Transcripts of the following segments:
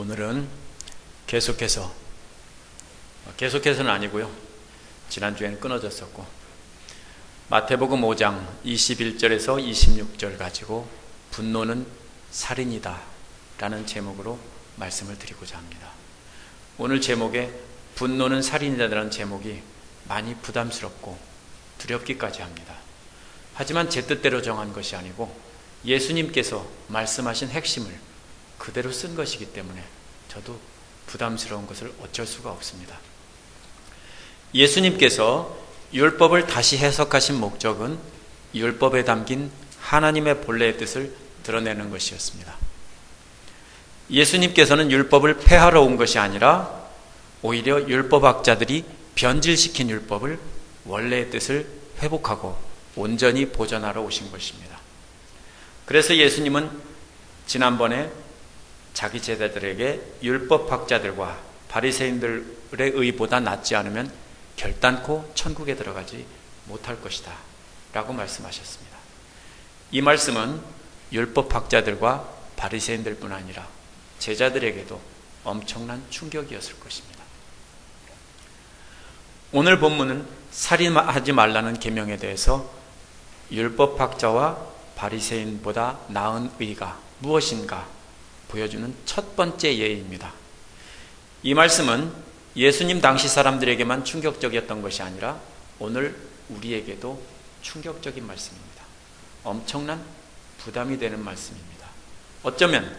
오늘은 계속해서는 아니고요. 지난주에는 끊어졌었고 마태복음 5장 21절에서 26절 가지고 분노는 살인이다 라는 제목으로 말씀을 드리고자 합니다. 오늘 제목에 분노는 살인이다 라는 제목이 많이 부담스럽고 두렵기까지 합니다. 하지만 제 뜻대로 정한 것이 아니고 예수님께서 말씀하신 핵심을 그대로 쓴 것이기 때문에 저도 부담스러운 것을 어쩔 수가 없습니다. 예수님께서 율법을 다시 해석하신 목적은 율법에 담긴 하나님의 본래의 뜻을 드러내는 것이었습니다. 예수님께서는 율법을 폐하러 온 것이 아니라 오히려 율법학자들이 변질시킨 율법을 원래의 뜻을 회복하고 온전히 보존하러 오신 것입니다. 그래서 예수님은 지난번에 자기 제자들에게 율법학자들과 바리새인들의 의보다 낫지 않으면 결단코 천국에 들어가지 못할 것이다 라고 말씀하셨습니다. 이 말씀은 율법학자들과 바리새인들뿐 아니라 제자들에게도 엄청난 충격이었을 것입니다. 오늘 본문은 살인하지 말라는 계명에 대해서 율법학자와 바리새인보다 나은 의가 무엇인가 보여주는 첫 번째 예입니다. 이 말씀은 예수님 당시 사람들에게만 충격적이었던 것이 아니라 오늘 우리에게도 충격적인 말씀입니다. 엄청난 부담이 되는 말씀입니다. 어쩌면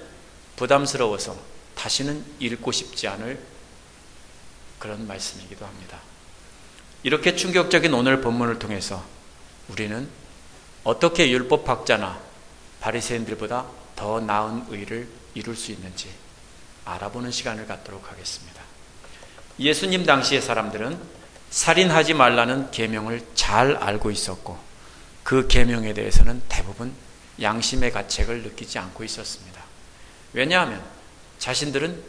부담스러워서 다시는 읽고 싶지 않을 그런 말씀이기도 합니다. 이렇게 충격적인 오늘 본문을 통해서 우리는 어떻게 율법학자나 바리새인들보다 더 나은 의를 이룰 수 있는지 알아보는 시간을 갖도록 하겠습니다. 예수님 당시의 사람들은 살인하지 말라는 계명을 잘 알고 있었고 그 계명에 대해서는 대부분 양심의 가책을 느끼지 않고 있었습니다. 왜냐하면 자신들은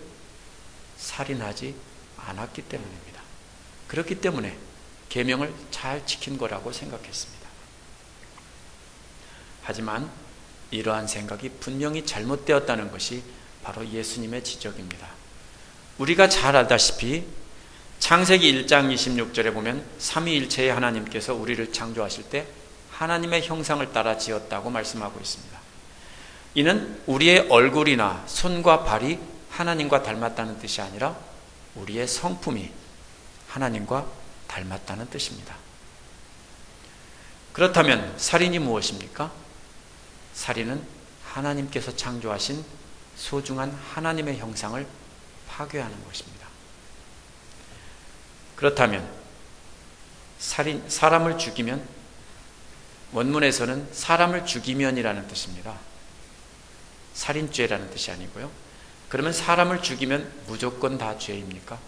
살인하지 않았기 때문입니다. 그렇기 때문에 계명을 잘 지킨 거라고 생각했습니다. 하지만 이러한 생각이 분명히 잘못되었다는 것이 바로 예수님의 지적입니다. 우리가 잘 알다시피 창세기 1장 26절에 보면 삼위일체의 하나님께서 우리를 창조하실 때 하나님의 형상을 따라 지었다고 말씀하고 있습니다. 이는 우리의 얼굴이나 손과 발이 하나님과 닮았다는 뜻이 아니라 우리의 성품이 하나님과 닮았다는 뜻입니다. 그렇다면 살인이 무엇입니까? 살인은 하나님께서 창조하신 소중한 하나님의 형상을 파괴하는 것입니다. 그렇다면 사람을 죽이면, 원문에서는 사람을 죽이면이라는 뜻입니다. 살인죄라는 뜻이 아니고요. 그러면 사람을 죽이면 무조건 다 죄입니까?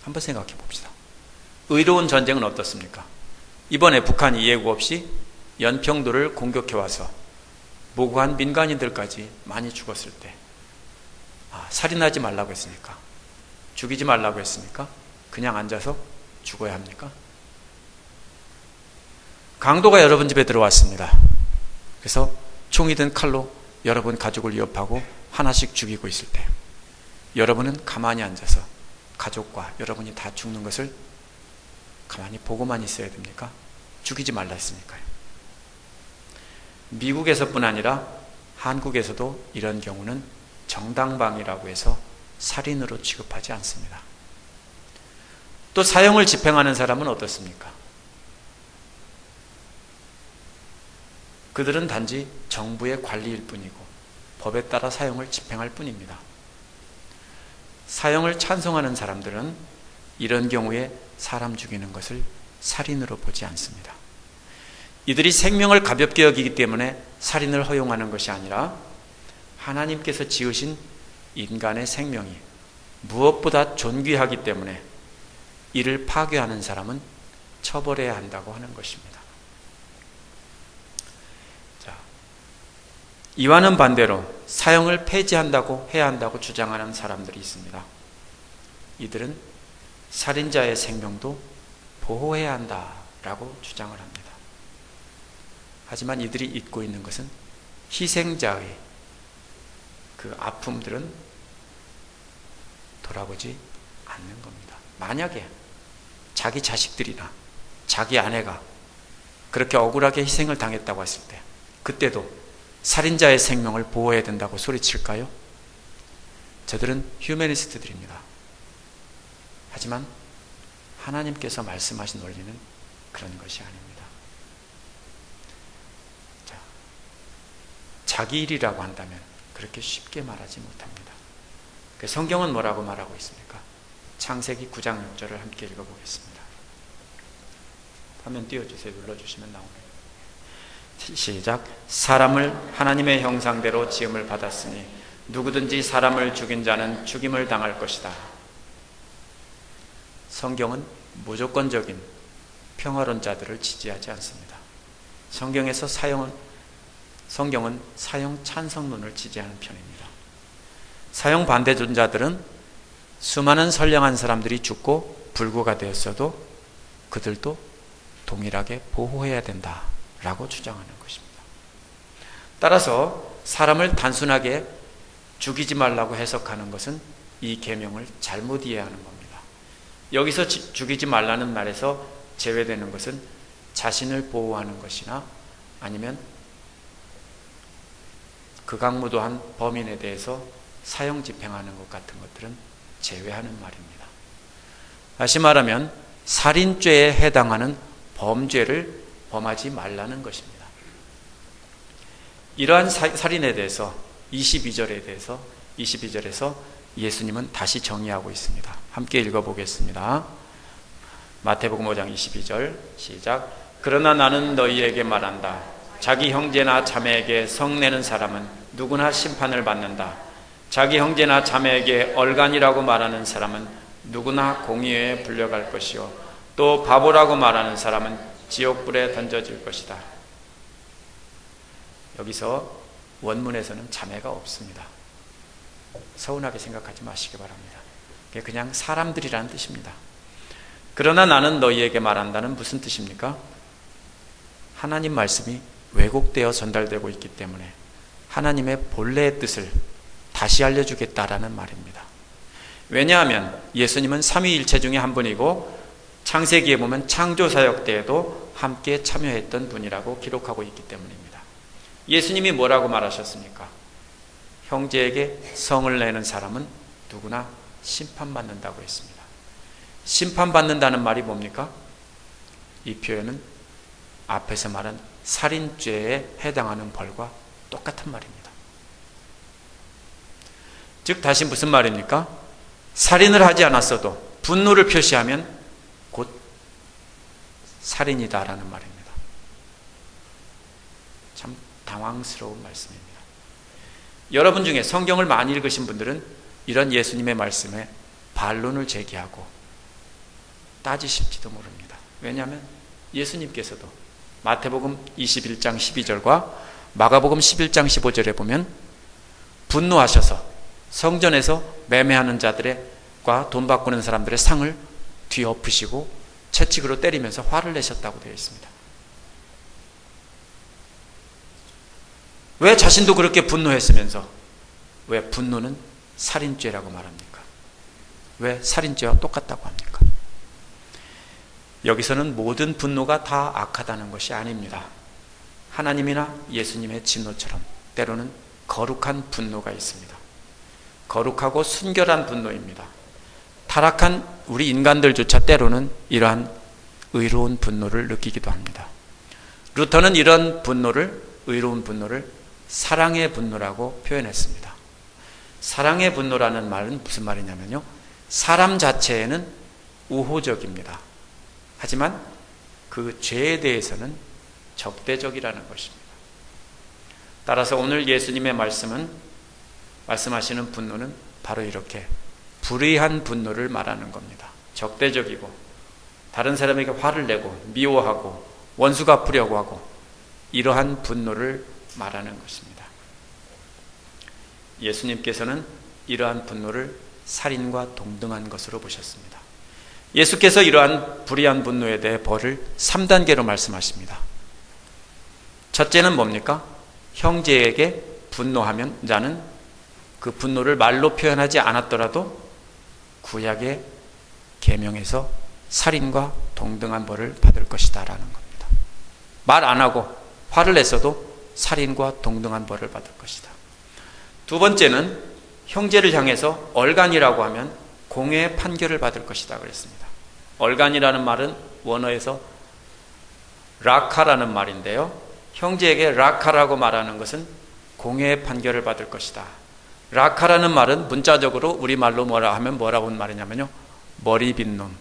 한번 생각해 봅시다. 의로운 전쟁은 어떻습니까? 이번에 북한이 예고 없이 연평도를 공격해와서 무고한 민간인들까지 많이 죽었을 때 살인하지 말라고 했습니까? 죽이지 말라고 했습니까? 그냥 앉아서 죽어야 합니까? 강도가 여러분 집에 들어왔습니다. 그래서 총이 든 칼로 여러분 가족을 위협하고 하나씩 죽이고 있을 때 여러분은 가만히 앉아서 가족과 여러분이 다 죽는 것을 가만히 보고만 있어야 됩니까? 죽이지 말라 했으니까요. 미국에서뿐 아니라 한국에서도 이런 경우는 정당방위라고 해서 살인으로 취급하지 않습니다. 또 사형을 집행하는 사람은 어떻습니까? 그들은 단지 정부의 관리일 뿐이고 법에 따라 사형을 집행할 뿐입니다. 사형을 찬성하는 사람들은 이런 경우에 사람 죽이는 것을 살인으로 보지 않습니다. 이들이 생명을 가볍게 여기기 때문에 살인을 허용하는 것이 아니라 하나님께서 지으신 인간의 생명이 무엇보다 존귀하기 때문에 이를 파괴하는 사람은 처벌해야 한다고 하는 것입니다. 자, 이와는 반대로 사형을 폐지한다고 해야 한다고 주장하는 사람들이 있습니다. 이들은 살인자의 생명도 보호해야 한다라고 주장을 합니다. 하지만 이들이 잊고 있는 것은 희생자의 그 아픔들은 돌아보지 않는 겁니다. 만약에 자기 자식들이나 자기 아내가 그렇게 억울하게 희생을 당했다고 했을 때 그때도 살인자의 생명을 보호해야 된다고 소리칠까요? 저들은 휴머니스트들입니다. 하지만 하나님께서 말씀하신 원리는 그런 것이 아닙니다. 자, 자기 일이라고 한다면 그렇게 쉽게 말하지 못합니다. 성경은 뭐라고 말하고 있습니까? 창세기 9장 6절을 함께 읽어보겠습니다. 화면 띄워주세요. 눌러주시면 나옵니다. 시작. 사람을 하나님의 형상대로 지음을 받았으니 누구든지 사람을 죽인 자는 죽임을 당할 것이다. 성경은 무조건적인 평화론자들을 지지하지 않습니다. 성경은 사형 찬성론을 지지하는 편입니다. 사형 반대론자들은 수많은 선량한 사람들이 죽고 불구가 되었어도 그들도 동일하게 보호해야 된다라고 주장하는 것입니다. 따라서 사람을 단순하게 죽이지 말라고 해석하는 것은 이 계명을 잘못 이해하는 겁니다. 여기서 죽이지 말라는 말에서 제외되는 것은 자신을 보호하는 것이나 아니면 극악무도한 범인에 대해서 사형 집행하는 것 같은 것들은 제외하는 말입니다. 다시 말하면 살인죄에 해당하는 범죄를 범하지 말라는 것입니다. 이러한 살인에 대해서 22절에서 예수님은 다시 정의하고 있습니다. 함께 읽어보겠습니다. 마태복음 5장 22절 시작. 그러나 나는 너희에게 말한다. 자기 형제나 자매에게 성내는 사람은 누구나 심판을 받는다. 자기 형제나 자매에게 얼간이라고 말하는 사람은 누구나 공의회에 불려갈 것이요 또 바보라고 말하는 사람은 지옥불에 던져질 것이다. 여기서 원문에서는 자매가 없습니다. 서운하게 생각하지 마시기 바랍니다. 그냥 사람들이라는 뜻입니다. 그러나 나는 너희에게 말한다는 무슨 뜻입니까? 하나님 말씀이 왜곡되어 전달되고 있기 때문에 하나님의 본래의 뜻을 다시 알려주겠다라는 말입니다. 왜냐하면 예수님은 삼위일체 중에 한 분이고 창세기에 보면 창조사역 때에도 함께 참여했던 분이라고 기록하고 있기 때문입니다. 예수님이 뭐라고 말하셨습니까? 형제에게 성을 내는 사람은 누구나 심판받는다고 했습니다. 심판받는다는 말이 뭡니까? 이 표현은 앞에서 말한 살인죄에 해당하는 벌과 똑같은 말입니다. 즉 다시 무슨 말입니까? 살인을 하지 않았어도 분노를 표시하면 곧 살인이다라는 말입니다. 참 당황스러운 말씀입니다. 여러분 중에 성경을 많이 읽으신 분들은 이런 예수님의 말씀에 반론을 제기하고 따지실지도 모릅니다. 왜냐하면 예수님께서도 마태복음 21장 12절과 마가복음 11장 15절에 보면 분노하셔서 성전에서 매매하는 자들과 돈 바꾸는 사람들의 상을 뒤엎으시고 채찍으로 때리면서 화를 내셨다고 되어 있습니다. 왜 자신도 그렇게 분노했으면서 왜 분노는 살인죄라고 말합니까? 왜 살인죄와 똑같다고 합니까? 여기서는 모든 분노가 다 악하다는 것이 아닙니다. 하나님이나 예수님의 진노처럼 때로는 거룩한 분노가 있습니다. 거룩하고 순결한 분노입니다. 타락한 우리 인간들조차 때로는 이러한 의로운 분노를 느끼기도 합니다. 루터는 이런 분노를, 의로운 분노를 사랑의 분노라고 표현했습니다. 사랑의 분노라는 말은 무슨 말이냐면요, 사람 자체에는 우호적입니다. 하지만 그 죄에 대해서는 적대적이라는 것입니다. 따라서 오늘 예수님의 말씀하시는 분노는 바로 이렇게 불의한 분노를 말하는 겁니다. 적대적이고 다른 사람에게 화를 내고 미워하고 원수 갚으려고 하고 이러한 분노를 말하는 것입니다. 예수님께서는 이러한 분노를 살인과 동등한 것으로 보셨습니다. 예수께서 이러한 불의한 분노에 대해 벌을 3단계로 말씀하십니다. 첫째는 뭡니까? 형제에게 분노하면 자는 그 분노를 말로 표현하지 않았더라도 구약의 계명에서 살인과 동등한 벌을 받을 것이다 라는 겁니다. 말 안 하고 화를 냈어도 살인과 동등한 벌을 받을 것이다. 두 번째는 형제를 향해서 얼간이라고 하면 공회의 판결을 받을 것이다 그랬습니다. 얼간이라는 말은 원어에서 라카라는 말인데요, 형제에게 라카라고 말하는 것은 공회의 판결을 받을 것이다. 라카라는 말은 문자적으로 우리말로 뭐라 하면 뭐라고 하는 말이냐면요, 머리 빈 놈,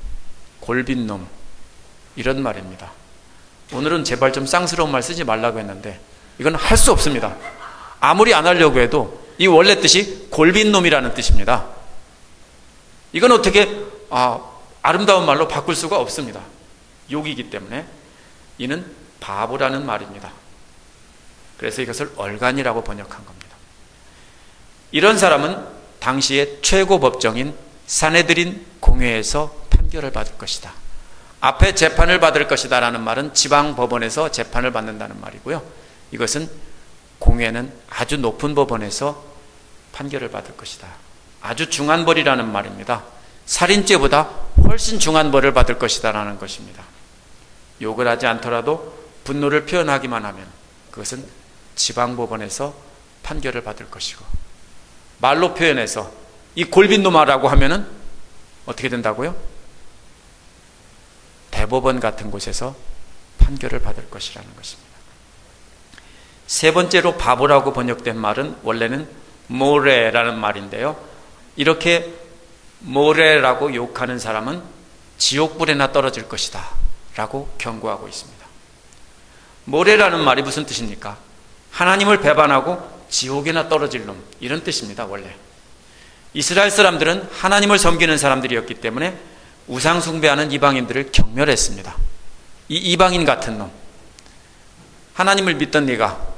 골 빈 놈, 이런 말입니다. 오늘은 제발 좀 쌍스러운 말 쓰지 말라고 했는데 이건 할 수 없습니다. 아무리 안 하려고 해도 이 원래 뜻이 골빈 놈이라는 뜻입니다. 이건 어떻게 아름다운 말로 바꿀 수가 없습니다. 욕이기 때문에 이는 바보라는 말입니다. 그래서 이것을 얼간이라고 번역한 겁니다. 이런 사람은 당시의 최고 법정인 산헤드린 공회에서 판결을 받을 것이다. 앞에 재판을 받을 것이다 라는 말은 지방 법원에서 재판을 받는다는 말이고요, 이것은 공회는 아주 높은 법원에서 판결을 받을 것이다. 아주 중한 벌이라는 말입니다. 살인죄보다 훨씬 중한 벌을 받을 것이다 라는 것입니다. 욕을 하지 않더라도 분노를 표현하기만 하면 그것은 지방법원에서 판결을 받을 것이고, 말로 표현해서 이 골빈 놈아라고 하면은 어떻게 된다고요? 대법원 같은 곳에서 판결을 받을 것이라는 것입니다. 세 번째로 바보라고 번역된 말은 원래는 모레라는 말인데요, 이렇게 모레라고 욕하는 사람은 지옥불에나 떨어질 것이다 라고 경고하고 있습니다. 모레라는 말이 무슨 뜻입니까? 하나님을 배반하고 지옥에나 떨어질 놈, 이런 뜻입니다. 원래 이스라엘 사람들은 하나님을 섬기는 사람들이었기 때문에 우상 숭배하는 이방인들을 경멸했습니다. 이 이방인 같은 놈, 하나님을 믿던 네가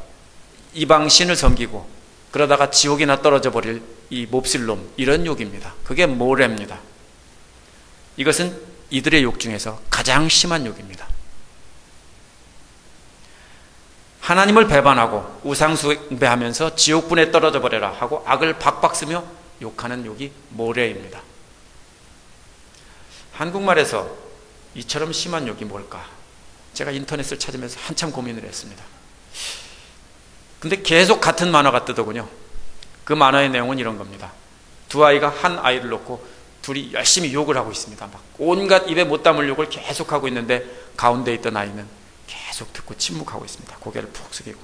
이방 신을 섬기고 그러다가 지옥이나 떨어져 버릴 이 몹쓸 놈, 이런 욕입니다. 그게 모레입니다. 이것은 이들의 욕 중에서 가장 심한 욕입니다. 하나님을 배반하고 우상 숭배하면서 지옥분에 떨어져 버려라 하고 악을 박박 쓰며 욕하는 욕이 모레입니다. 한국말에서 이처럼 심한 욕이 뭘까? 제가 인터넷을 찾으면서 한참 고민을 했습니다. 근데 계속 같은 만화가 뜨더군요. 그 만화의 내용은 이런 겁니다. 두 아이가 한 아이를 놓고 둘이 열심히 욕을 하고 있습니다. 막 온갖 입에 못 담을 욕을 계속 하고 있는데 가운데 있던 아이는 계속 듣고 침묵하고 있습니다. 고개를 푹 숙이고.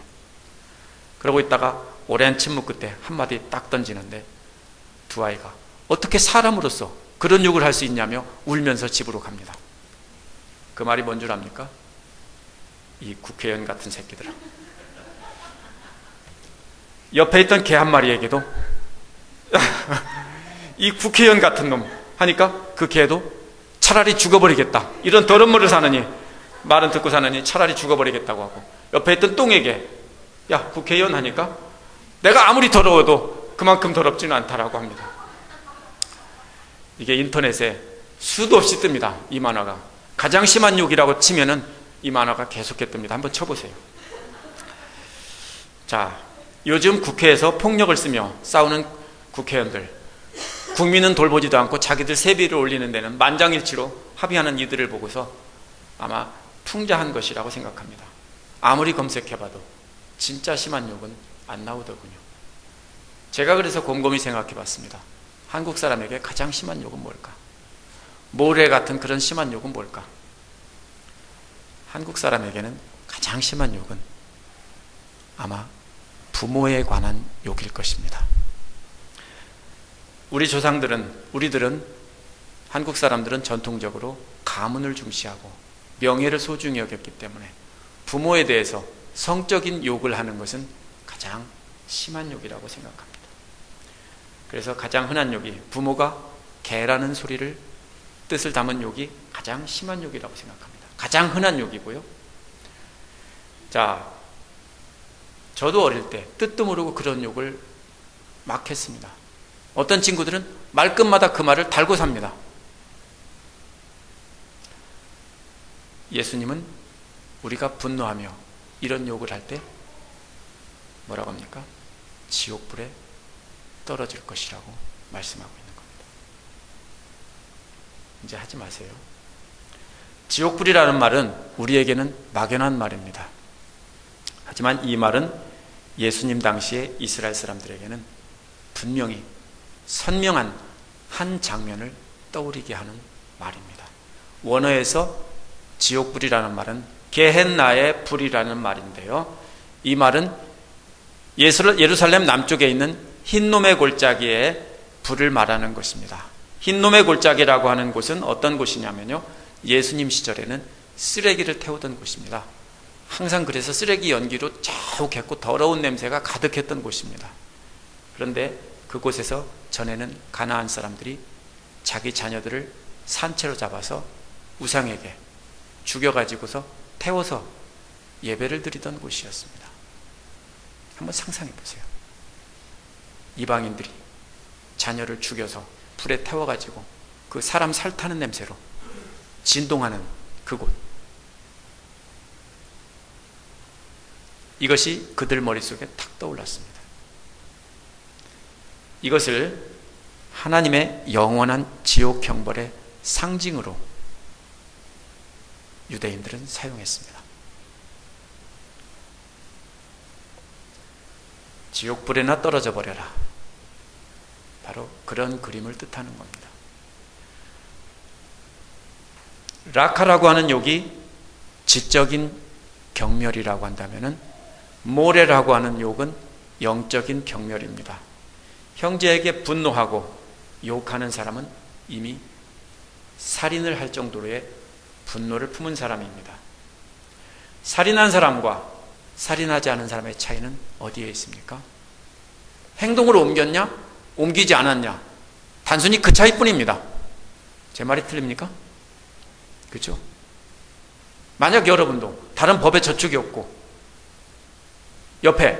그러고 있다가 오랜 침묵 끝에 한마디 딱 던지는데 두 아이가 어떻게 사람으로서 그런 욕을 할 수 있냐며 울면서 집으로 갑니다. 그 말이 뭔 줄 압니까? 이 국회의원 같은 새끼들아. 옆에 있던 개 한 마리에게도 이 국회의원 같은 놈 하니까 그 개도 차라리 죽어버리겠다, 이런 더러운 말을 사느니, 말은 듣고 사느니 차라리 죽어버리겠다고 하고, 옆에 있던 똥에게 야 국회의원 하니까 내가 아무리 더러워도 그만큼 더럽지는 않다라고 합니다. 이게 인터넷에 수도 없이 뜹니다. 이 만화가 가장 심한 욕이라고 치면은 이 만화가 계속해 뜹니다. 한번 쳐보세요. 자, 요즘 국회에서 폭력을 쓰며 싸우는 국회의원들, 국민은 돌보지도 않고 자기들 세비를 올리는 데는 만장일치로 합의하는 이들을 보고서 아마 풍자한 것이라고 생각합니다. 아무리 검색해봐도 진짜 심한 욕은 안 나오더군요. 제가 그래서 곰곰이 생각해봤습니다. 한국 사람에게 가장 심한 욕은 뭘까? 모래 같은 그런 심한 욕은 뭘까? 한국 사람에게는 가장 심한 욕은 아마 부모에 관한 욕일 것입니다. 우리들은 한국 사람들은 전통적으로 가문을 중시하고 명예를 소중히 여겼기 때문에 부모에 대해서 성적인 욕을 하는 것은 가장 심한 욕이라고 생각합니다. 그래서 가장 흔한 욕이 부모가 개라는 소리를 뜻을 담은 욕이 가장 심한 욕이라고 생각합니다. 가장 흔한 욕이고요. 자, 저도 어릴 때 뜻도 모르고 그런 욕을 막 했습니다. 어떤 친구들은 말끝마다 그 말을 달고 삽니다. 예수님은 우리가 분노하며 이런 욕을 할 때 뭐라고 합니까? 지옥불에 떨어질 것이라고 말씀하고 있는 겁니다. 이제 하지 마세요. 지옥불이라는 말은 우리에게는 막연한 말입니다. 하지만 이 말은 예수님 당시의 이스라엘 사람들에게는 분명히 선명한 한 장면을 떠오르게 하는 말입니다. 원어에서 지옥불이라는 말은 게헨나의 불이라는 말인데요, 이 말은 예루살렘 남쪽에 있는 흰놈의 골짜기에 불을 말하는 것입니다. 흰놈의 골짜기라고 하는 곳은 어떤 곳이냐면요, 예수님 시절에는 쓰레기를 태우던 곳입니다. 항상 그래서 쓰레기 연기로 자욱했고 더러운 냄새가 가득했던 곳입니다. 그런데 그곳에서 전에는 가나안 사람들이 자기 자녀들을 산채로 잡아서 우상에게 죽여가지고서 태워서 예배를 드리던 곳이었습니다. 한번 상상해 보세요. 이방인들이 자녀를 죽여서 불에 태워가지고 그 사람 살 타는 냄새로 진동하는 그곳, 이것이 그들 머릿속에 탁 떠올랐습니다. 이것을 하나님의 영원한 지옥 형벌의 상징으로 유대인들은 사용했습니다. 지옥불에나 떨어져 버려라, 바로 그런 그림을 뜻하는 겁니다. 라카라고 하는 욕이 지적인 경멸이라고 한다면 모레라고 하는 욕은 영적인 경멸입니다. 형제에게 분노하고 욕하는 사람은 이미 살인을 할 정도로의 분노를 품은 사람입니다. 살인한 사람과 살인하지 않은 사람의 차이는 어디에 있습니까? 행동으로 옮겼냐? 옮기지 않았냐? 단순히 그 차이뿐입니다. 제 말이 틀립니까? 그렇죠? 만약 여러분도 다른 법의 저축이 없고 옆에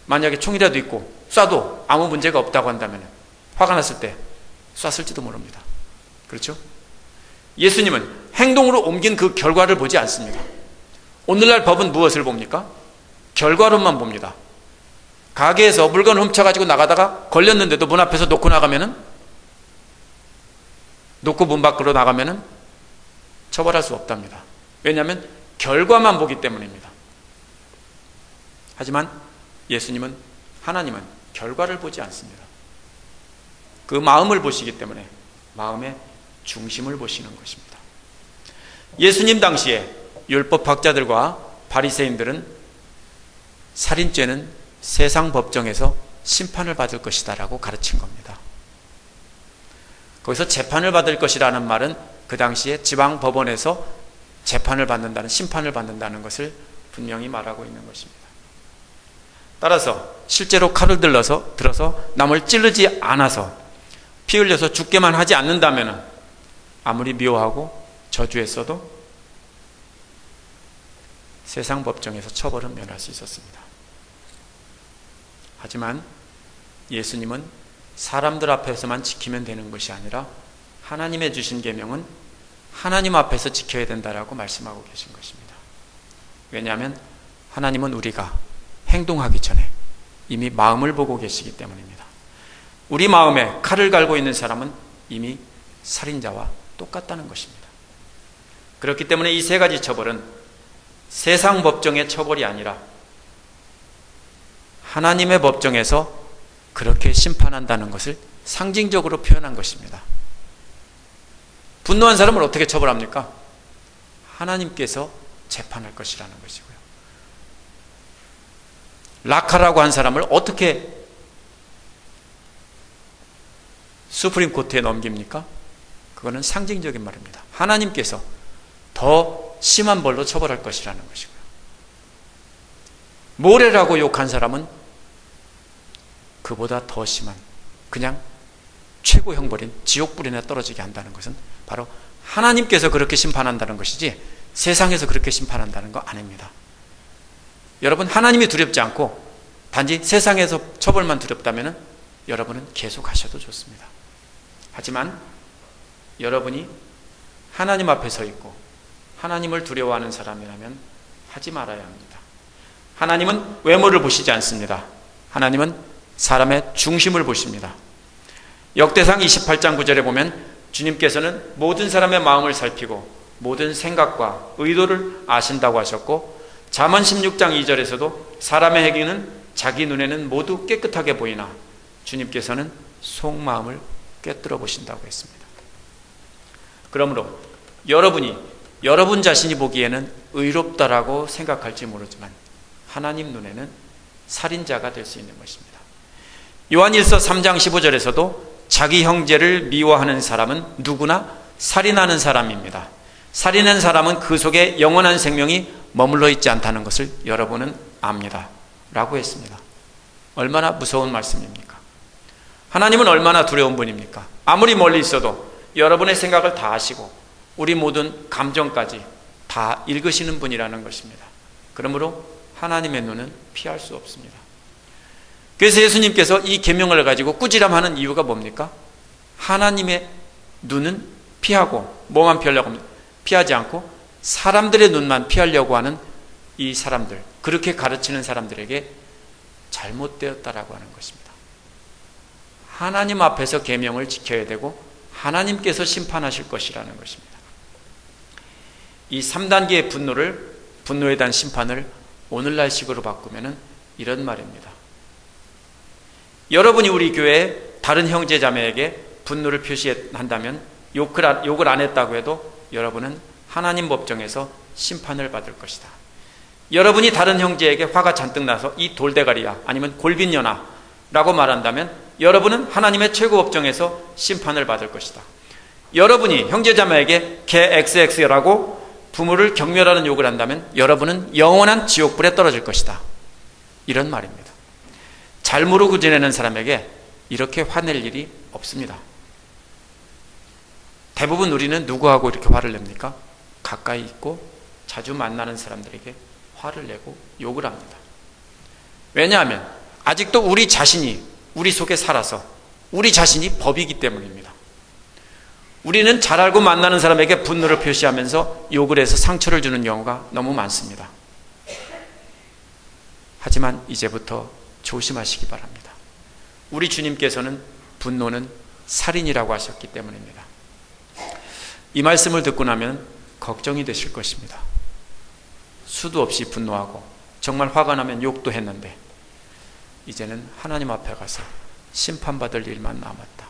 만약에 총이라도 있고 쏴도 아무 문제가 없다고 한다면 화가 났을 때 쐈을지도 모릅니다. 그렇죠? 예수님은 행동으로 옮긴 그 결과를 보지 않습니다. 오늘날 법은 무엇을 봅니까? 결과론만 봅니다. 가게에서 물건 훔쳐가지고 나가다가 걸렸는데도 문 앞에서 놓고 문 밖으로 나가면은 처벌할 수 없답니다. 왜냐하면 결과만 보기 때문입니다. 하지만 예수님은, 하나님은 결과를 보지 않습니다. 그 마음을 보시기 때문에 마음의 중심을 보시는 것입니다. 예수님 당시에 율법학자들과 바리새인들은 살인죄는 세상 법정에서 심판을 받을 것이다 라고 가르친 겁니다. 거기서 재판을 받을 것이라는 말은 그 당시에 지방 법원에서 재판을 받는다는, 심판을 받는다는 것을 분명히 말하고 있는 것입니다. 따라서 실제로 칼을 들어서 남을 찌르지 않아서 피 흘려서 죽게만 하지 않는다면 아무리 미워하고 저주했어도 세상 법정에서 처벌은 면할 수 있었습니다. 하지만 예수님은 사람들 앞에서만 지키면 되는 것이 아니라 하나님의 주신 계명은 하나님 앞에서 지켜야 된다라고 말씀하고 계신 것입니다. 왜냐하면 하나님은 우리가 행동하기 전에 이미 마음을 보고 계시기 때문입니다. 우리 마음에 칼을 갈고 있는 사람은 이미 살인자와 똑같다는 것입니다. 그렇기 때문에 이 세 가지 처벌은 세상 법정의 처벌이 아니라 하나님의 법정에서 그렇게 심판한다는 것을 상징적으로 표현한 것입니다. 분노한 사람을 어떻게 처벌합니까? 하나님께서 재판할 것이라는 것이고요. 라카라고 한 사람을 어떻게 수프림 코트에 넘깁니까? 그거는 상징적인 말입니다. 하나님께서 더 심한 벌로 처벌할 것이라는 것이고요. 모래라고 욕한 사람은 그보다 더 심한, 그냥 최고 형벌인 지옥불에 떨어지게 한다는 것은 바로 하나님께서 그렇게 심판한다는 것이지 세상에서 그렇게 심판한다는 거 아닙니다. 여러분, 하나님이 두렵지 않고 단지 세상에서 처벌만 두렵다면 여러분은 계속 하셔도 좋습니다. 하지만 여러분이 하나님 앞에 서 있고 하나님을 두려워하는 사람이라면 하지 말아야 합니다. 하나님은 외모를 보시지 않습니다. 하나님은 사람의 중심을 보십니다. 역대상 28장 9절에 보면 주님께서는 모든 사람의 마음을 살피고 모든 생각과 의도를 아신다고 하셨고, 잠언 16장 2절에서도 사람의 행위는 자기 눈에는 모두 깨끗하게 보이나 주님께서는 속마음을 꿰뚫어 보신다고 했습니다. 그러므로 여러분이 여러분 자신이 보기에는 의롭다라고 생각할지 모르지만 하나님 눈에는 살인자가 될 수 있는 것입니다. 요한일서 3장 15절에서도 자기 형제를 미워하는 사람은 누구나 살인하는 사람입니다. 살인한 사람은 그 속에 영원한 생명이 머물러 있지 않다는 것을 여러분은 압니다 라고 했습니다. 얼마나 무서운 말씀입니까? 하나님은 얼마나 두려운 분입니까? 아무리 멀리 있어도 여러분의 생각을 다 아시고 우리 모든 감정까지 다 읽으시는 분이라는 것입니다. 그러므로 하나님의 눈은 피할 수 없습니다. 그래서 예수님께서 이 계명을 가지고 꾸지람하는 이유가 뭡니까? 하나님의 눈은 피하고 뭐만 피하려고 합니다. 피하지 않고 사람들의 눈만 피하려고 하는 이 사람들, 그렇게 가르치는 사람들에게 잘못되었다라고 하는 것입니다. 하나님 앞에서 계명을 지켜야 되고 하나님께서 심판하실 것이라는 것입니다. 이 3단계의 분노에 대한 심판을 오늘날식으로 바꾸면 이런 말입니다. 여러분이 우리 교회에 다른 형제 자매에게 분노를 표시한다면, 욕을 안 했다고 해도 여러분은 하나님 법정에서 심판을 받을 것이다. 여러분이 다른 형제에게 화가 잔뜩 나서 이 돌대가리야 아니면 골빈년아 라고 말한다면 여러분은 하나님의 최고 법정에서 심판을 받을 것이다. 여러분이 형제자매에게 개 XX라고 부모를 경멸하는 욕을 한다면 여러분은 영원한 지옥불에 떨어질 것이다. 이런 말입니다. 잘 모르고 지내는 사람에게 이렇게 화낼 일이 없습니다. 대부분 우리는 누구하고 이렇게 화를 냅니까? 가까이 있고 자주 만나는 사람들에게 화를 내고 욕을 합니다. 왜냐하면 아직도 우리 자신이 우리 속에 살아서 우리 자신이 법이기 때문입니다. 우리는 잘 알고 만나는 사람에게 분노를 표시하면서 욕을 해서 상처를 주는 경우가 너무 많습니다. 하지만 이제부터 조심하시기 바랍니다. 우리 주님께서는 분노는 살인이라고 하셨기 때문입니다. 이 말씀을 듣고 나면 걱정이 되실 것입니다. 수도 없이 분노하고 정말 화가 나면 욕도 했는데 이제는 하나님 앞에 가서 심판받을 일만 남았다.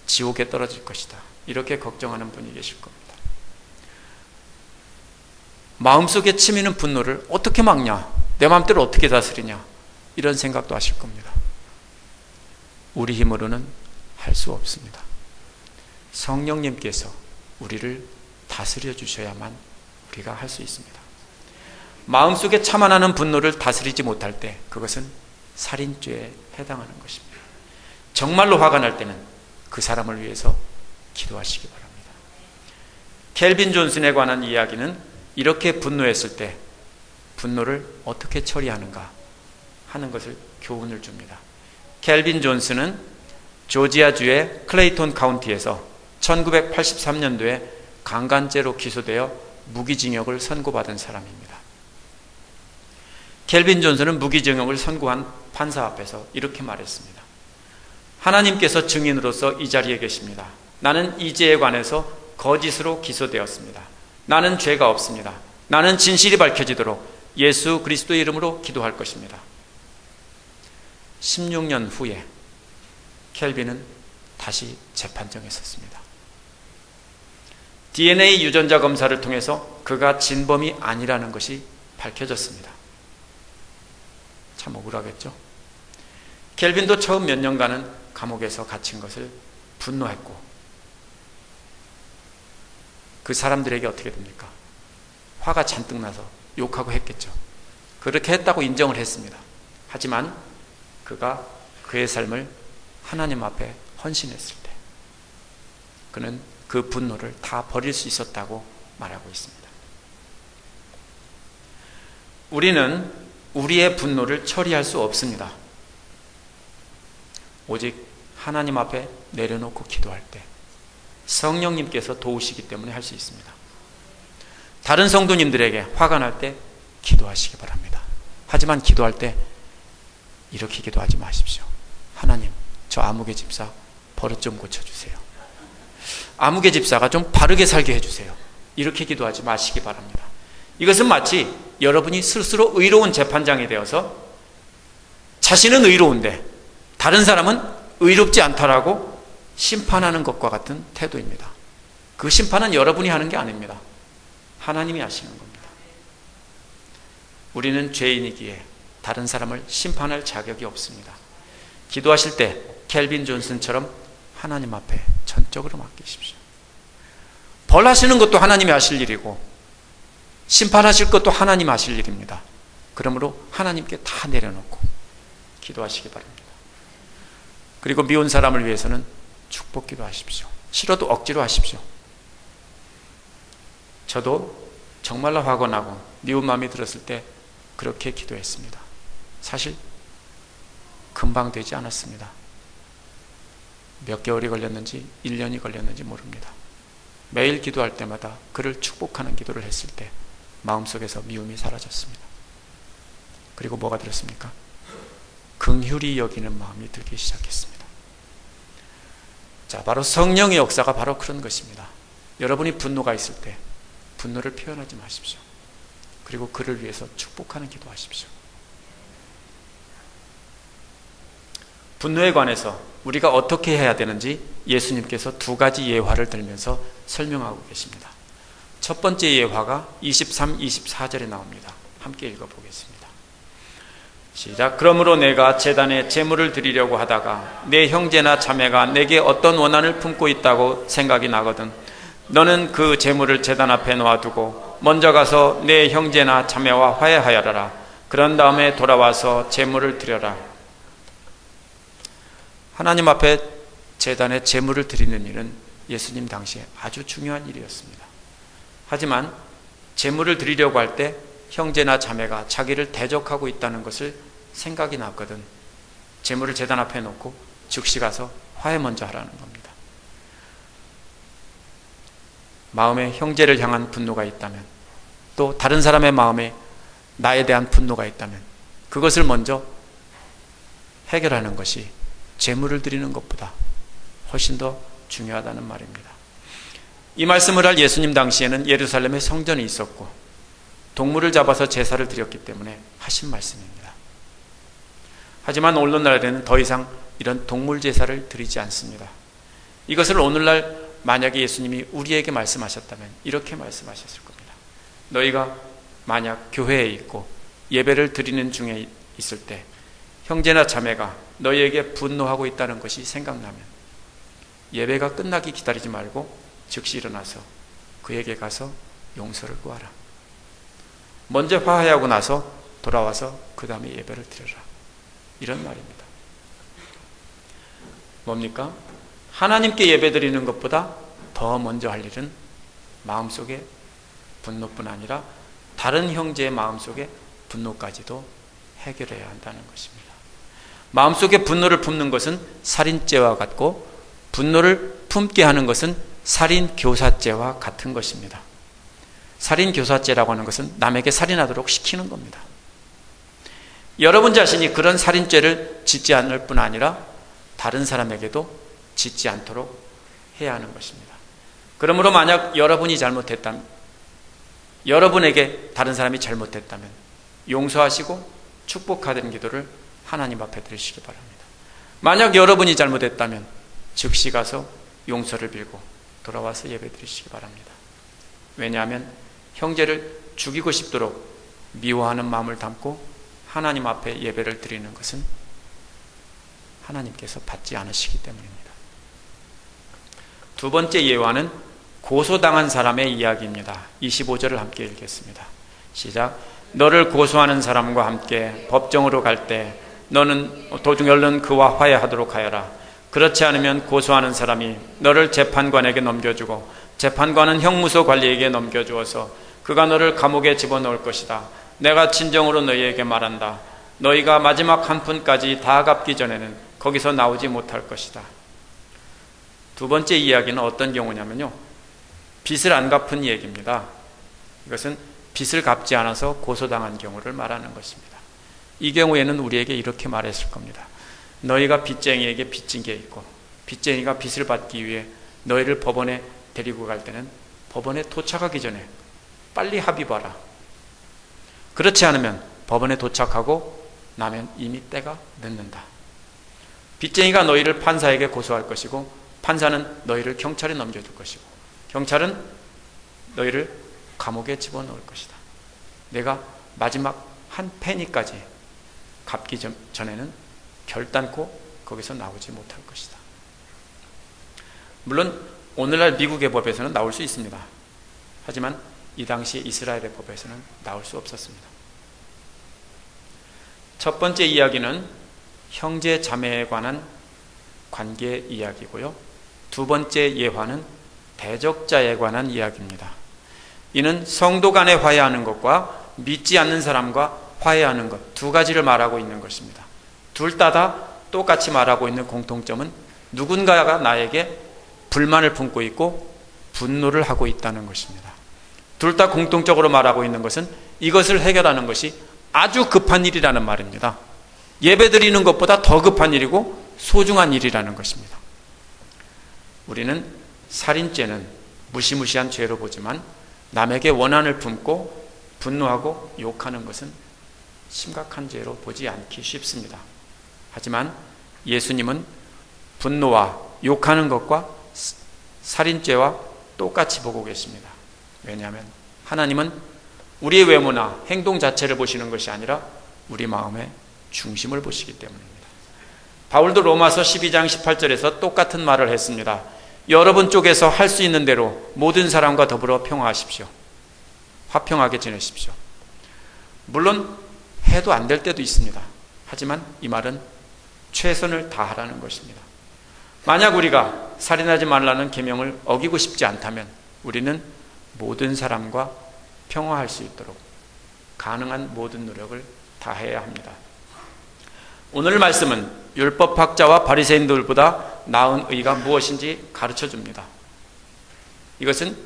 지옥에 떨어질 것이다. 이렇게 걱정하는 분이 계실 겁니다. 마음속에 치미는 분노를 어떻게 막냐? 내 마음대로 어떻게 다스리냐? 이런 생각도 하실 겁니다. 우리 힘으로는 할 수 없습니다. 성령님께서 우리를 다스려 주셔야만 우리가 할 수 있습니다. 마음속에 참아나는 분노를 다스리지 못할 때 그것은 살인죄에 해당하는 것입니다. 정말로 화가 날 때는 그 사람을 위해서 기도하시기 바랍니다. 켈빈 존슨에 관한 이야기는 이렇게 분노했을 때 분노를 어떻게 처리하는가 하는 것을 교훈을 줍니다. 켈빈 존슨은 조지아주의 클레이톤 카운티에서 1983년도에 강간죄로 기소되어 무기징역을 선고받은 사람입니다. 켈빈 존슨은 무기징역을 선고한 판사 앞에서 이렇게 말했습니다. 하나님께서 증인으로서 이 자리에 계십니다. 나는 이 죄에 관해서 거짓으로 기소되었습니다. 나는 죄가 없습니다. 나는 진실이 밝혀지도록 예수 그리스도의 이름으로 기도할 것입니다. 16년 후에 켈빈은 다시 재판정에 섰습니다. DNA 유전자 검사를 통해서 그가 진범이 아니라는 것이 밝혀졌습니다. 참 억울하겠죠? 켈빈도 처음 몇 년간은 감옥에서 갇힌 것을 분노했고 그 사람들에게 어떻게 됩니까? 화가 잔뜩 나서 욕하고 했겠죠. 그렇게 했다고 인정을 했습니다. 하지만 그가 그의 삶을 하나님 앞에 헌신했을 때 그는 그 분노를 다 버릴 수 있었다고 말하고 있습니다. 우리는 우리의 분노를 처리할 수 없습니다. 오직 하나님 앞에 내려놓고 기도할 때 성령님께서 도우시기 때문에 할 수 있습니다. 다른 성도님들에게 화가 날 때 기도하시기 바랍니다. 하지만 기도할 때 이렇게 기도하지 마십시오. 하나님, 저 아무개 집사 버릇 좀 고쳐주세요. 아무개 집사가 좀 바르게 살게 해주세요. 이렇게 기도하지 마시기 바랍니다. 이것은 마치 여러분이 스스로 의로운 재판장이 되어서 자신은 의로운데 다른 사람은 의롭지 않다라고 심판하는 것과 같은 태도입니다. 그 심판은 여러분이 하는 게 아닙니다. 하나님이 하시는 겁니다. 우리는 죄인이기에 다른 사람을 심판할 자격이 없습니다. 기도하실 때 켈빈 존슨처럼 하나님 앞에 전적으로 맡기십시오. 벌하시는 것도 하나님이 하실 일이고 심판하실 것도 하나님 하실 일입니다. 그러므로 하나님께 다 내려놓고 기도하시기 바랍니다. 그리고 미운 사람을 위해서는 축복 기도하십시오. 싫어도 억지로 하십시오. 저도 정말로 화가 나고 미운 마음이 들었을 때 그렇게 기도했습니다. 사실 금방 되지 않았습니다. 몇 개월이 걸렸는지 1년이 걸렸는지 모릅니다. 매일 기도할 때마다 그를 축복하는 기도를 했을 때 마음속에서 미움이 사라졌습니다. 그리고 뭐가 들었습니까? 긍휼히 여기는 마음이 들기 시작했습니다. 자, 바로 성령의 역사가 바로 그런 것입니다. 여러분이 분노가 있을 때 분노를 표현하지 마십시오. 그리고 그를 위해서 축복하는 기도하십시오. 분노에 관해서 우리가 어떻게 해야 되는지 예수님께서 두 가지 예화를 들면서 설명하고 계십니다. 첫 번째 예화가 23, 24절에 나옵니다. 함께 읽어보겠습니다. 시작. 그러므로 내가 제단에 제물을 드리려고 하다가 내 형제나 자매가 내게 어떤 원한을 품고 있다고 생각이 나거든 너는 그 제물을 제단 앞에 놓아두고 먼저 가서 내 형제나 자매와 화해하여라. 그런 다음에 돌아와서 제물을 드려라. 하나님 앞에 제단에 제물을 드리는 일은 예수님 당시에 아주 중요한 일이었습니다. 하지만 제물을 드리려고 할 때 형제나 자매가 자기를 대적하고 있다는 것을 생각이 났거든 제물을 제단 앞에 놓고 즉시 가서 화해 먼저 하라는 겁니다. 마음에 형제를 향한 분노가 있다면 또 다른 사람의 마음에 나에 대한 분노가 있다면 그것을 먼저 해결하는 것이 제물을 드리는 것보다 훨씬 더 중요하다는 말입니다. 이 말씀을 할 예수님 당시에는 예루살렘에 성전이 있었고 동물을 잡아서 제사를 드렸기 때문에 하신 말씀입니다. 하지만 오늘날에는 더 이상 이런 동물 제사를 드리지 않습니다. 이것을 오늘날 만약에 예수님이 우리에게 말씀하셨다면 이렇게 말씀하셨을 겁니다. 너희가 만약 교회에 있고 예배를 드리는 중에 있을 때 형제나 자매가 너희에게 분노하고 있다는 것이 생각나면 예배가 끝나기 기다리지 말고 즉시 일어나서 그에게 가서 용서를 구하라. 먼저 화해하고 나서 돌아와서 그 다음에 예배를 드려라. 이런 말입니다. 뭡니까? 하나님께 예배 드리는 것보다 더 먼저 할 일은 마음속에 분노뿐 아니라 다른 형제의 마음속에 분노까지도 해결해야 한다는 것입니다. 마음속에 분노를 품는 것은 살인죄와 같고 분노를 품게 하는 것은 살인교사죄와 같은 것입니다. 살인교사죄라고 하는 것은 남에게 살인하도록 시키는 겁니다. 여러분 자신이 그런 살인죄를 짓지 않을 뿐 아니라 다른 사람에게도 짓지 않도록 해야 하는 것입니다. 그러므로 만약 여러분이 잘못했다면 여러분에게 다른 사람이 잘못했다면 용서하시고 축복하는 기도를 하나님 앞에 드리시기 바랍니다. 만약 여러분이 잘못했다면 즉시 가서 용서를 빌고 돌아와서 예배 드리시기 바랍니다. 왜냐하면 형제를 죽이고 싶도록 미워하는 마음을 담고 하나님 앞에 예배를 드리는 것은 하나님께서 받지 않으시기 때문입니다. 두 번째 예화는 고소당한 사람의 이야기입니다. 25절을 함께 읽겠습니다. 시작. 너를 고소하는 사람과 함께 법정으로 갈 때 너는 도중 얼른 그와 화해하도록 하여라. 그렇지 않으면 고소하는 사람이 너를 재판관에게 넘겨주고 재판관은 형무소 관리에게 넘겨주어서 그가 너를 감옥에 집어넣을 것이다. 내가 진정으로 너희에게 말한다. 너희가 마지막 한 푼까지 다 갚기 전에는 거기서 나오지 못할 것이다. 두 번째 이야기는 어떤 경우냐면요, 빚을 안 갚은 얘기입니다. 이것은 빚을 갚지 않아서 고소당한 경우를 말하는 것입니다. 이 경우에는 우리에게 이렇게 말했을 겁니다. 너희가 빚쟁이에게 빚진 게 있고 빚쟁이가 빚을 받기 위해 너희를 법원에 데리고 갈 때는 법원에 도착하기 전에 빨리 합의봐라. 그렇지 않으면 법원에 도착하고 나면 이미 때가 늦는다. 빚쟁이가 너희를 판사에게 고소할 것이고 판사는 너희를 경찰에 넘겨줄 것이고 경찰은 너희를 감옥에 집어넣을 것이다. 내가 마지막 한 페니까지 갚기 전에는 결단코 거기서 나오지 못할 것이다. 물론 오늘날 미국의 법에서는 나올 수 있습니다. 하지만 이 당시 이스라엘의 법에서는 나올 수 없었습니다. 첫 번째 이야기는 형제 자매에 관한 관계 이야기고요. 두 번째 예화는 대적자에 관한 이야기입니다. 이는 성도 간에 화해하는 것과 믿지 않는 사람과 화해하는 것 두 가지를 말하고 있는 것입니다. 둘 다 똑같이 말하고 있는 공통점은 누군가가 나에게 불만을 품고 있고 분노를 하고 있다는 것입니다. 둘 다 공통적으로 말하고 있는 것은 이것을 해결하는 것이 아주 급한 일이라는 말입니다. 예배 드리는 것보다 더 급한 일이고 소중한 일이라는 것입니다. 우리는 살인죄는 무시무시한 죄로 보지만 남에게 원한을 품고 분노하고 욕하는 것은 심각한 죄로 보지 않기 쉽습니다. 하지만 예수님은 분노와 욕하는 것과 살인죄와 똑같이 보고 계십니다. 왜냐하면 하나님은 우리의 외모나 행동 자체를 보시는 것이 아니라 우리 마음의 중심을 보시기 때문입니다. 바울도 로마서 12장 18절에서 똑같은 말을 했습니다. 여러분 쪽에서 할 수 있는 대로 모든 사람과 더불어 평화하십시오. 화평하게 지내십시오. 물론 해도 안 될 때도 있습니다. 하지만 이 말은 최선을 다하라는 것입니다. 만약 우리가 살인하지 말라는 계명을 어기고 싶지 않다면 우리는 모든 사람과 평화할 수 있도록 가능한 모든 노력을 다해야 합니다. 오늘 말씀은 율법학자와 바리새인들보다 나은 의가 무엇인지 가르쳐 줍니다. 이것은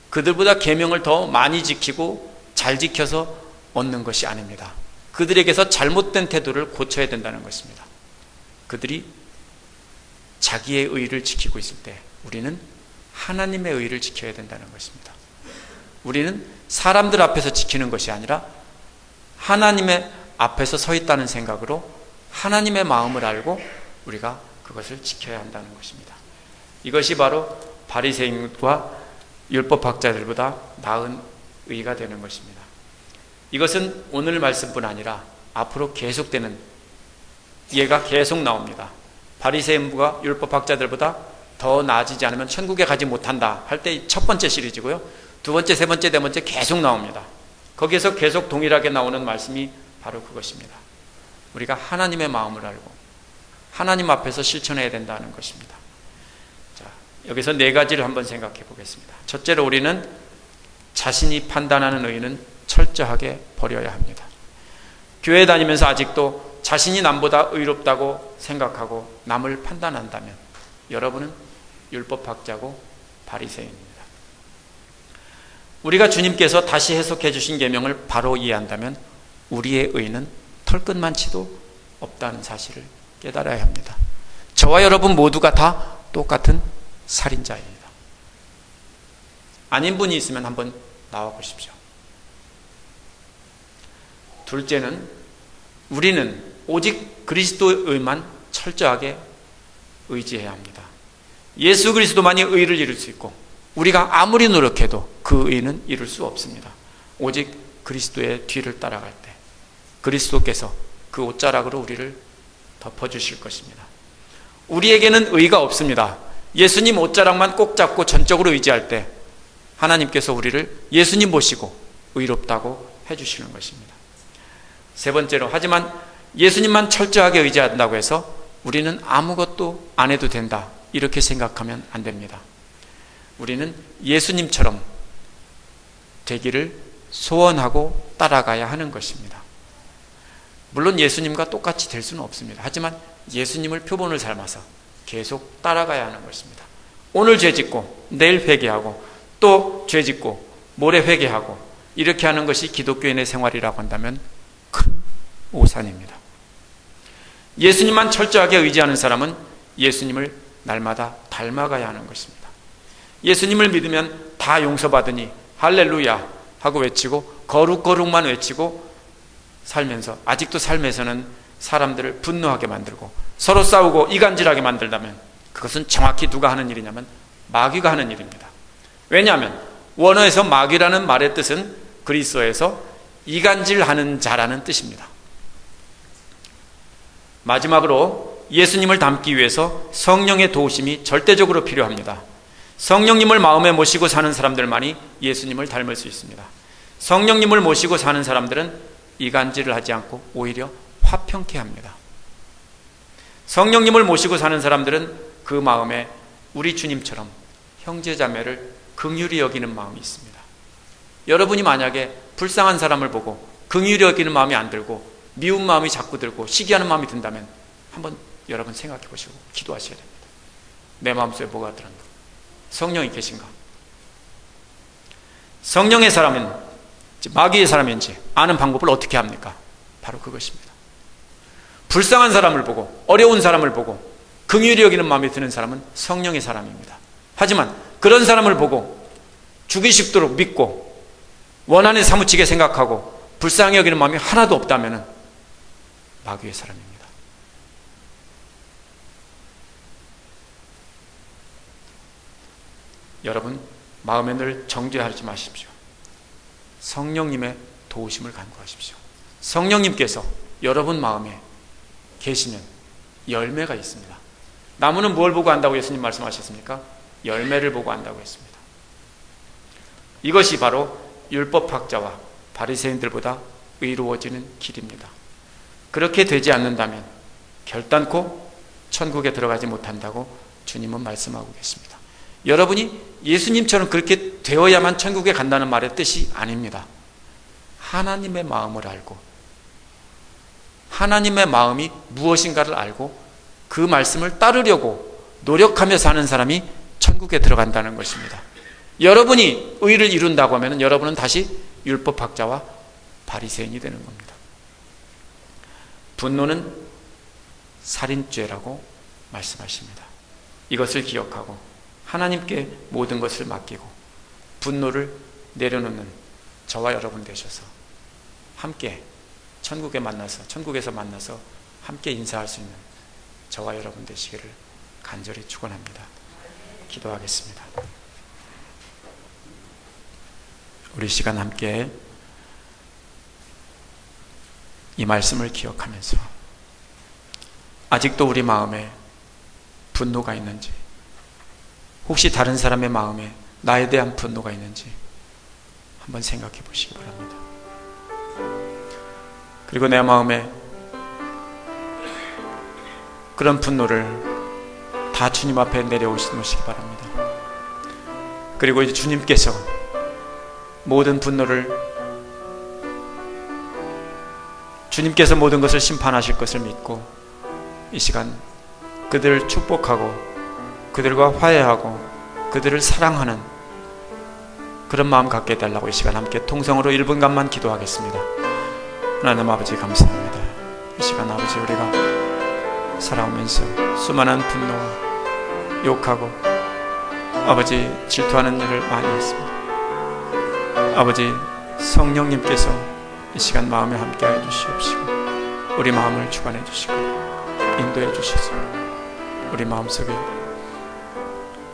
그들보다 계명을 더 많이 지키고 잘 지켜서 얻는 것이 아닙니다. 그들에게서 잘못된 태도를 고쳐야 된다는 것입니다. 그들이 자기의 의를 지키고 있을 때 우리는 하나님의 의를 지켜야 된다는 것입니다. 우리는 사람들 앞에서 지키는 것이 아니라 하나님의 앞에서 서 있다는 생각으로 하나님의 마음을 알고 우리가 그것을 지켜야 한다는 것입니다. 이것이 바로 바리새인과 율법학자들보다 나은 의가 되는 것입니다. 이것은 오늘 말씀뿐 아니라 앞으로 계속되는 예가 계속 나옵니다. 바리새인과 율법학자들보다 더 나아지지 않으면 천국에 가지 못한다 할 때 첫 번째 시리즈고요. 두 번째, 세 번째, 네 번째 계속 나옵니다. 거기에서 계속 동일하게 나오는 말씀이 바로 그것입니다. 우리가 하나님의 마음을 알고 하나님 앞에서 실천해야 된다는 것입니다. 자, 여기서 네 가지를 한번 생각해 보겠습니다. 첫째로 우리는 자신이 판단하는 의는 철저하게 버려야 합니다. 교회 다니면서 아직도 자신이 남보다 의롭다고 생각하고 남을 판단한다면 여러분은 율법학자고 바리새인입니다. 우리가 주님께서 다시 해석해 주신 계명을 바로 이해한다면 우리의 의는 털끝만치도 없다는 사실을 깨달아야 합니다. 저와 여러분 모두가 다 똑같은 살인자입니다. 아닌 분이 있으면 한번 나와 보십시오. 둘째는 우리는 오직 그리스도의 의만 철저하게 의지해야 합니다. 예수 그리스도만이 의를 이룰 수 있고 우리가 아무리 노력해도 그 의는 이룰 수 없습니다. 오직 그리스도의 뒤를 따라갈 때 그리스도께서 그 옷자락으로 우리를 덮어주실 것입니다. 우리에게는 의가 없습니다. 예수님 옷자락만 꼭 잡고 전적으로 의지할 때 하나님께서 우리를 예수님 모시고 의롭다고 해주시는 것입니다. 세 번째로, 하지만 예수님만 철저하게 의지한다고 해서 우리는 아무것도 안 해도 된다 이렇게 생각하면 안 됩니다. 우리는 예수님처럼 되기를 소원하고 따라가야 하는 것입니다. 물론 예수님과 똑같이 될 수는 없습니다. 하지만 예수님을 표본을 삼아서 계속 따라가야 하는 것입니다. 오늘 죄짓고 내일 회개하고 또 죄짓고 모레 회개하고 이렇게 하는 것이 기독교인의 생활이라고 한다면 큰 오산입니다. 예수님만 철저하게 의지하는 사람은 예수님을 날마다 닮아가야 하는 것입니다. 예수님을 믿으면 다 용서받으니 할렐루야 하고 외치고 거룩만 외치고 살면서 아직도 삶에서는 사람들을 분노하게 만들고 서로 싸우고 이간질하게 만들다면 그것은 정확히 누가 하는 일이냐면 마귀가 하는 일입니다. 왜냐하면 원어에서 마귀라는 말의 뜻은 그리스어에서 이간질하는 자라는 뜻입니다. 마지막으로 예수님을 닮기 위해서 성령의 도우심이 절대적으로 필요합니다. 성령님을 마음에 모시고 사는 사람들만이 예수님을 닮을 수 있습니다. 성령님을 모시고 사는 사람들은 이간질을 하지 않고 오히려 화평케 합니다. 성령님을 모시고 사는 사람들은 그 마음에 우리 주님처럼 형제자매를 긍휼히 여기는 마음이 있습니다. 여러분이 만약에 불쌍한 사람을 보고 긍휼히 여기는 마음이 안 들고 미운 마음이 자꾸 들고 시기하는 마음이 든다면 한번 여러분 생각해 보시고 기도하셔야 됩니다. 내 마음속에 뭐가 들었나? 성령이 계신가? 성령의 사람은 마귀의 사람인지 아는 방법을 어떻게 합니까? 바로 그것입니다. 불쌍한 사람을 보고 어려운 사람을 보고 긍휼히 여기는 마음이 드는 사람은 성령의 사람입니다. 하지만 그런 사람을 보고 죽이 싶도록 믿고 원한에 사무치게 생각하고 불쌍히 여기는 마음이 하나도 없다면 마귀의 사람입니다. 여러분 마음에 늘 정죄하지 마십시오. 성령님의 도우심을 간구하십시오. 성령님께서 여러분 마음에 계시면 열매가 있습니다. 나무는 뭘 보고 안다고 예수님 말씀하셨습니까? 열매를 보고 안다고 했습니다. 이것이 바로 율법학자와 바리새인들보다 의로워지는 길입니다. 그렇게 되지 않는다면 결단코 천국에 들어가지 못한다고 주님은 말씀하고 계십니다. 여러분이 예수님처럼 그렇게 되어야만 천국에 간다는 말의 뜻이 아닙니다. 하나님의 마음을 알고 하나님의 마음이 무엇인가를 알고 그 말씀을 따르려고 노력하며 사는 사람이 천국에 들어간다는 것입니다. 여러분이 의를 이룬다고 하면 여러분은 다시 율법학자와 바리새인이 되는 겁니다. 분노는 살인죄라고 말씀하십니다. 이것을 기억하고 하나님께 모든 것을 맡기고 분노를 내려놓는 저와 여러분 되셔서 함께 천국에서 만나서 함께 인사할 수 있는 저와 여러분 되시기를 간절히 축원합니다. 기도하겠습니다. 우리 시간 함께 이 말씀을 기억하면서 아직도 우리 마음에 분노가 있는지, 혹시 다른 사람의 마음에 나에 대한 분노가 있는지 한번 생각해 보시기 바랍니다. 그리고 내 마음에 그런 분노를 다 주님 앞에 내려놓으시기 바랍니다. 그리고 이제 주님께서 모든 분노를, 주님께서 모든 것을 심판하실 것을 믿고 이 시간 그들을 축복하고 그들과 화해하고 그들을 사랑하는 그런 마음 갖게 해달라고 이 시간 함께 통성으로 1분간만 기도하겠습니다. 하나님 아버지 감사합니다. 이 시간 아버지 우리가 살아오면서 수많은 분노와 욕하고 아버지 질투하는 일을 많이 했습니다. 아버지 성령님께서 이 시간 마음에 함께하여 주시옵시고 우리 마음을 주관해 주시고 인도해 주셔서 우리 마음속에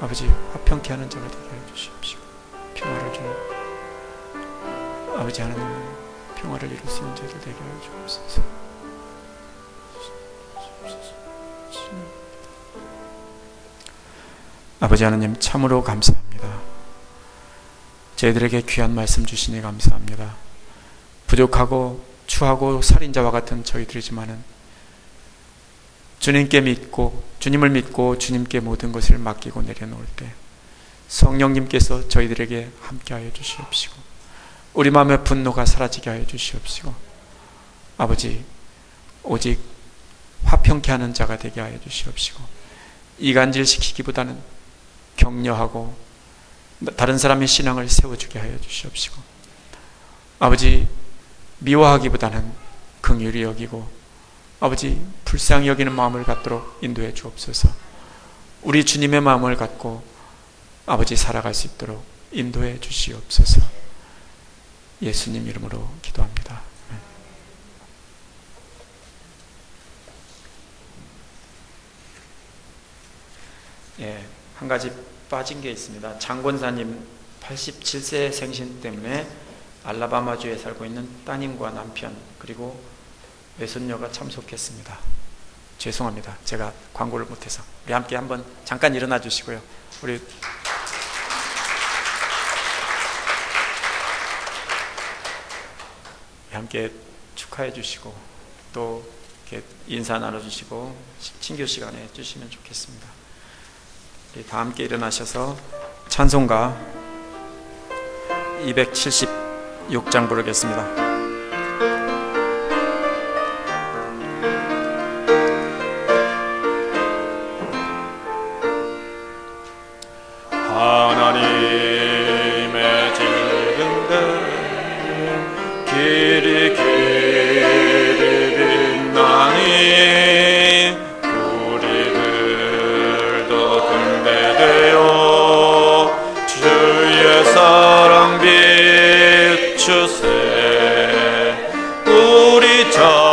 아버지 화평케 하는 자가 되게 하여 주시옵시고 평화를 주는 아버지 하나님 평화를 이룰 수 있는 자들 되게 하여 주옵소서. 아버지 하나님 참으로 감사합니다. 저희들에게 귀한 말씀 주시니 감사합니다. 부족하고 추하고 살인자와 같은 저희들이지만은 주님께 믿고 주님을 믿고 주님께 모든 것을 맡기고 내려놓을 때 성령님께서 저희들에게 함께하여 주시옵시고 우리 마음의 분노가 사라지게 하여 주시옵시고 아버지 오직 화평케 하는 자가 되게 하여 주시옵시고 이간질시키기보다는 격려하고 다른 사람의 신앙을 세워주게 하여 주시옵시고 아버지 미워하기보다는 긍휼히 여기고 아버지 불쌍히 여기는 마음을 갖도록 인도해 주옵소서. 우리 주님의 마음을 갖고 아버지 살아갈 수 있도록 인도해 주시옵소서. 예수님 이름으로 기도합니다. 예, 한 가지 빠진 게 있습니다. 장권사님 87세 생신 때문에 알라바마주에 살고 있는 따님과 남편 그리고 외손녀가 참석했습니다. 죄송합니다. 제가 광고를 못해서. 우리 함께 한번 잠깐 일어나 주시고요. 우리 함께 축하해 주시고 또 이렇게 인사 나눠 주시고 친교 시간에 해주시면 좋겠습니다. 다 함께 일어나셔서 찬송가 276장 부르겠습니다. 하나님의 지은데 길이 빛나니 우리들도 분배되어 주의 사랑 비추세. 우리 자